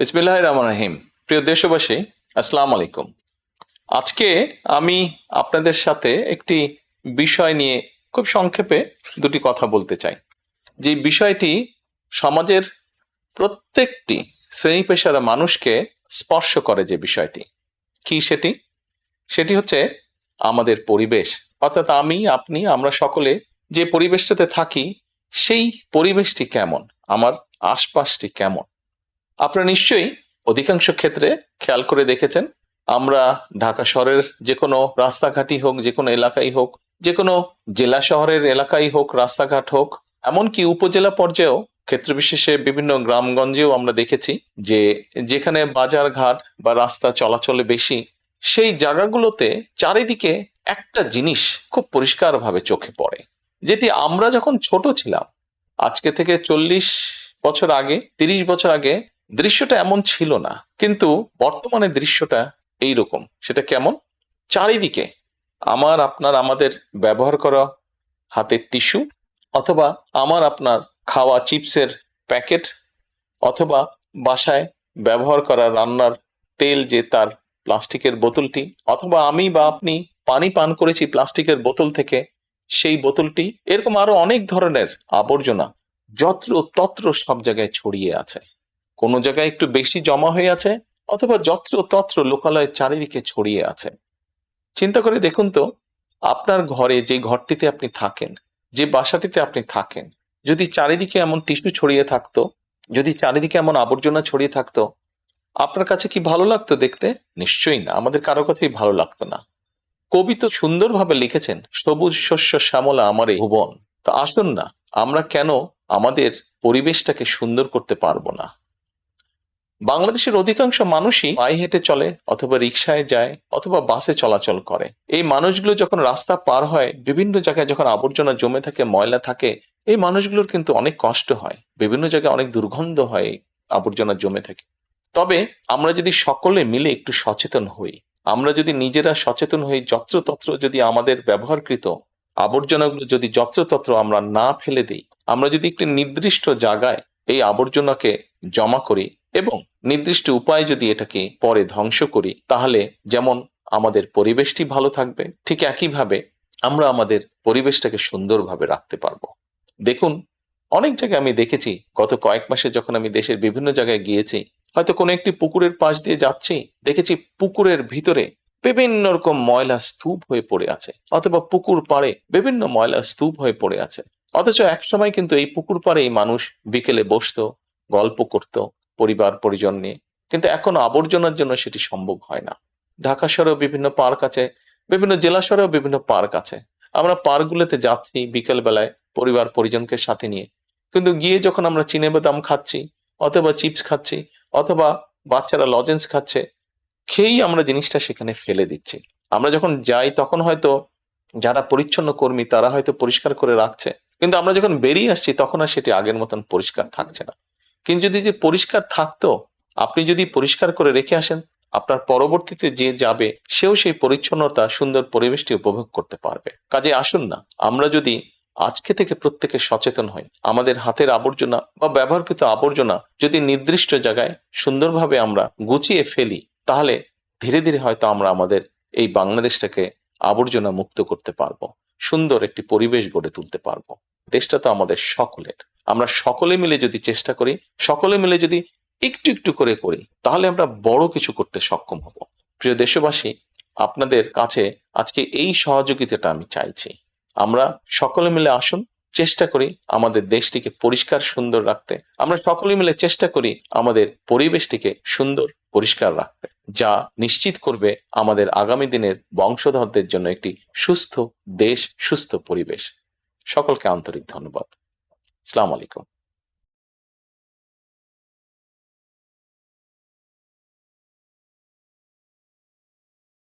বিসমিল্লাহির রহমানির রহিম। প্রিয় দেশবাসী, আসসালামু আলাইকুম। আজকে আমি আপনাদের সাথে একটি বিষয় নিয়ে খুব সংক্ষেপে দুটি কথা বলতে চাই। যে বিষয়টি সমাজের প্রত্যেকটি শ্রেণী পেশার মানুষকে স্পর্শ করে। যে বিষয়টি কি সেটি সেটি হচ্ছে আমাদের পরিবেশ। অর্থাৎ আমি, আপনি, আমরা সকলে যে পরিবেশটাতে থাকি সেই পরিবেশটি কেমন, আমার আশপাশটি কেমন। আপনারা নিশ্চয়ই অধিকাংশ ক্ষেত্রে খেয়াল করে দেখেছেন, আমরা ঢাকা শহরের যে কোনো রাস্তাঘাটই হোক, যে কোনো এলাকাই হোক, যে কোনো জেলা শহরের এলাকাই হোক, রাস্তাঘাট হোক, এমনকি উপজেলা পর্যায়েও ক্ষেত্র বিশেষে বিভিন্ন গ্রামগঞ্জেও আমরা দেখেছি যে যেখানে বাজার ঘাট বা রাস্তা চলাচলে বেশি, সেই জায়গাগুলোতে চারিদিকে একটা জিনিস খুব পরিষ্কারভাবে চোখে পড়ে, যেটি আমরা যখন ছোট ছিলাম, আজকে থেকে 40 বছর আগে, 30 বছর আগে দৃশ্যটা এমন ছিল না, কিন্তু বর্তমানে দৃশ্যটা এইরকম। সেটা কেমন? চারিদিকে আমার, আপনার, আমাদের ব্যবহার করা হাতের টিস্যু, অথবা আমার আপনার খাওয়া চিপসের প্যাকেট, অথবা বাসায় ব্যবহার করা রান্নার তেল, যে তার প্লাস্টিকের বোতলটি, অথবা আমি বা আপনি পানি পান করেছি প্লাস্টিকের বোতল থেকে, সেই বোতলটি, এরকম আরো অনেক ধরনের আবর্জনা যত্র তত্র সব জায়গায় ছড়িয়ে আছে। কোনো জায়গায় একটু বেশি জমা হয়ে আছে, অথবা যত্র তত্র লোকালয়ে চারিদিকে ছড়িয়ে আছে। চিন্তা করে দেখুন তো, আপনার ঘরে, যে ঘরটিতে আপনি থাকেন, যে বাসাটিতে আপনি থাকেন, যদি চারিদিকে এমন টিস্যু ছড়িয়ে থাকতো, যদি চারিদিকে এমন আবর্জনা ছড়িয়ে থাকতো, আপনার কাছে কি ভালো লাগতো দেখতে? নিশ্চয়ই না, আমাদের কারো কথাই ভালো লাগতো না। কবি তো সুন্দরভাবে লিখেছেন, সবুজ শস্য শ্যামলা আমার এই ভুবন। তো আসুন না, আমরা কেন আমাদের পরিবেশটাকে সুন্দর করতে পারবো না? বাংলাদেশের অধিকাংশ মানুষই পায়ে হেঁটে চলে, অথবা রিকশায় যায়, অথবা বাসে চলাচল করে। এই মানুষগুলো যখন রাস্তা পার হয়, বিভিন্ন জায়গায় যখন আবর্জনা জমে থাকে, ময়লা থাকে, এই মানুষগুলোর কিন্তু অনেক কষ্ট হয়, বিভিন্ন জায়গায় অনেক দুর্গন্ধ হয় এই আবর্জনা জমে থাকে। তবে আমরা যদি সকলে মিলে একটু সচেতন হই, আমরা যদি নিজেরা সচেতন হই, যত্রতত্র যদি আমাদের ব্যবহারকৃত আবর্জনাগুলো যদি যত্রতত্র আমরা না ফেলে দিই, আমরা যদি একটি নির্দিষ্ট জায়গায় এই আবর্জনাকে জমা করি এবং নির্দিষ্ট উপায়ে যদি এটাকে পরে ধ্বংস করি, তাহলে যেমন আমাদের পরিবেশটি ভালো থাকবে, ঠিক একইভাবে আমরা আমাদের পরিবেশটাকে সুন্দরভাবে রাখতে পারবো। দেখুন, অনেক জায়গায় আমি দেখেছি, গত কয়েক মাসে যখন আমি দেশের বিভিন্ন জায়গায় গিয়েছি, হয়তো কোনো একটি পুকুরের পাশ দিয়ে যাচ্ছি, দেখেছি পুকুরের ভিতরে বিভিন্ন রকম ময়লা স্তূপ হয়ে পড়ে আছে, অথবা পুকুর পাড়ে বিভিন্ন ময়লা স্তূপ হয়ে পড়ে আছে। অথচ এক সময় কিন্তু এই পুকুর পাড়েই মানুষ বিকেলে বসতো, গল্প করত পরিবার পরিজন নিয়ে। কিন্তু এখন আবর্জনার জন্য সেটি সম্ভব হয় না। ঢাকা শহরেও বিভিন্ন পার্ক আছে, বিভিন্ন জেলা শহরেও বিভিন্ন পার্ক আছে। আমরা পার্কগুলোতে যাচ্ছি বিকেল বেলায় পরিবার পরিজনকে সাথে নিয়ে, কিন্তু গিয়ে যখন আমরা চিনেবাদাম খাচ্ছি, অথবা চিপস খাচ্ছি, অথবা বাচ্চারা লজেন্স খাচ্ছে, খেয়েই আমরা জিনিসটা সেখানে ফেলে দিচ্ছি। আমরা যখন যাই তখন হয়তো যারা পরিচ্ছন্ন কর্মী তারা হয়তো পরিষ্কার করে রাখছে, কিন্তু আমরা যখন বেরিয়ে আসছি তখন আর সেটি আগের মতন পরিষ্কার থাকছে না। কিন্তু যদি যে পরিষ্কার থাকতো, আপনি যদি পরিষ্কার করে রেখে আসেন, আপনার পরবর্তীতে যে যাবে সেও সেই পরিচ্ছন্নতা, সুন্দর পরিবেশটি উপভোগ করতে পারবে। কাজে আসুন না, আমরা যদি আজকে থেকে প্রত্যেকে সচেতন হই, আমাদের হাতের আবর্জনা বা ব্যবহৃত আবর্জনা যদি নির্দিষ্ট জায়গায় সুন্দরভাবে আমরা গুছিয়ে ফেলি, তাহলে ধীরে ধীরে হয়তো আমরা আমাদের এই বাংলাদেশটাকে আবর্জনা মুক্ত করতে পারবো, সুন্দর একটি পরিবেশ গড়ে তুলতে পারবো। দেশটা তো আমাদের সকলের। আমরা সকলে মিলে যদি চেষ্টা করি, সকলে মিলে যদি একটু একটু করে করি, তাহলে আমরা বড় কিছু করতে সক্ষম হব। প্রিয় দেশবাসী, আপনাদের কাছে আজকে এই সহযোগিতাটা আমি চাইছি। আমরা সকলে মিলে আসুন, চেষ্টা করি আমাদের দেশটিকে পরিষ্কার সুন্দর রাখতে। আমরা সকলে মিলে চেষ্টা করি আমাদের পরিবেশটিকে সুন্দর পরিষ্কার রাখতে, যা নিশ্চিত করবে আমাদের আগামী দিনের বংশধরদের জন্য একটি সুস্থ দেশ, সুস্থ পরিবেশ। সকলকে আন্তরিক ধন্যবাদ। আসসালামু আলাইকুম।